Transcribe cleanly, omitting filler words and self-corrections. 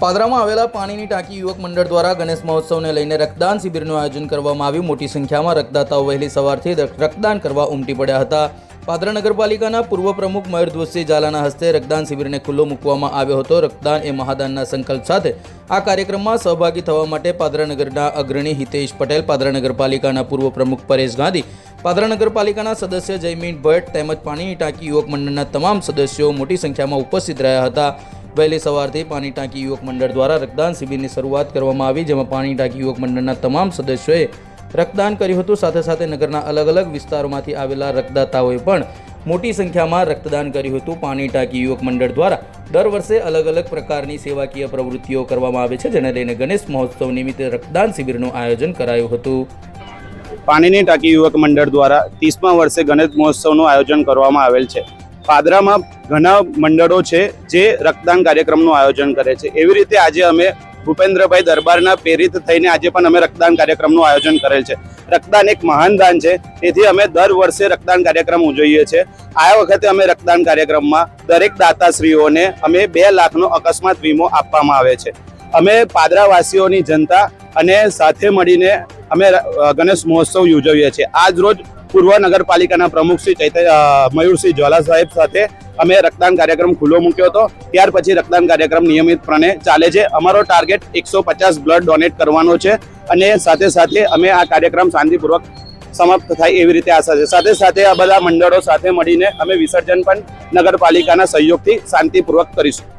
પાદરામાં આવેલા પાણીની ટાંકી યુવક મંડળ દ્વારા ગણેશ મહોત્સવને લઈને રક્તદાન શિબિરનું આયોજન કરવામાં આવ્યું। મોટી સંખ્યામાં રક્તદાતાઓ વહેલી સવારથી રક્તદાન કરવા ઉમટી પડ્યા હતા। પાદરા નગરપાલિકાના પૂર્વ પ્રમુખ મયુર ધ્વજસિંહ ઝાલાના હસ્તે રક્તદાન શિબિરને ખુલ્લો મૂકવામાં આવ્યો હતો। રક્તદાન એ મહાદાનના સંકલ્પ સાથે આ કાર્યક્રમમાં સહભાગી થવા માટે પાદરા નગરના અગ્રણી હિતેશ પટેલ, પાદરા નગરપાલિકાના પૂર્વ પ્રમુખ પરેશ ગાંધી, પાદરા નગરપાલિકાના સદસ્ય જયમીન ભટ્ટ તેમજ પાણીની ટાંકી યુવક મંડળના તમામ સદસ્યો મોટી સંખ્યામાં ઉપસ્થિત રહ્યા હતા। વહેલી સવારથી પાણી ટાંકી યુવક મંડળ દ્વારા રક્તદાન શિબિરની શરૂઆત કરવામાં આવી, જેમાં પાણી ટાંકી યુવક મંડળના તમામ સદસ્યોએ રક્તદાન કર્યું હતું। સાથે સાથે નગરના અલગ અલગ વિસ્તારોમાંથી આવેલા રક્તદાતાઓએ પણ મોટી સંખ્યામાં રક્તદાન કર્યું હતું। પાણી ટાંકી યુવક મંડળ દ્વારા દર વર્ષે અલગ અલગ પ્રકારની સેવાકીય પ્રવૃત્તિઓ કરવામાં આવે છે, જેને લઈને ગણેશ મહોત્સવ નિમિત્તે રક્તદાન શિબિરનું આયોજન કરાયું હતું। પાણીની ટાંકી યુવક મંડળ દ્વારા 30મા વર્ષે ગણેશ મહોત્સવનું આયોજન કરવામાં આવેલ છે। પાદરામાં ઘણા મંડળો છે જે રક્તદાન કાર્યક્રમનું આયોજન કરે છે। એવી રીતે આજે અમે ભૂપેન્દ્રભાઈ દરબારના પ્રેરિત થઈને આજે પણ અમે રક્તદાન કાર્યક્રમનું આયોજન કરેલ છે। રક્તદાન એક મહાન દાન છે, તેથી અમે દર વર્ષે રક્તદાન કાર્યક્રમ ઉજવીએ છીએ। આ વખતે અમે રક્તદાન કાર્યક્રમમાં દરેક દાતાશ્રીઓને અમે 2 લાખનો અકસ્માત વીમો આપવામાં આવે છે। અમે પાદરાવાસીઓની જનતા અને સાથે મળીને અમે ગણેશ મહોત્સવ ઉજવીએ છીએ। આજ રોજ પૂર્વ નગરપાલિકાના પ્રમુખ શ્રી મયુરસિંહ ઝાલા સાહેબ સાથે અમે રક્તદાન કાર્યક્રમ ખુલ્લો મૂક્યો હતો। ત્યાર પછી રક્તદાન કાર્યક્રમ નિયમિતપણે ચાલે છે। અમારો ટાર્ગેટ 150 બ્લડ ડોનેટ કરવાનો છે અને સાથે સાથે અમે આ કાર્યક્રમ શાંતિપૂર્વક સમાપ્ત થાય એવી રીતે આશા છે। સાથે સાથે આ બધા મંડળો સાથે મળીને અમે વિસર્જન પણ નગરપાલિકાના સહયોગથી શાંતિપૂર્વક કરીશું।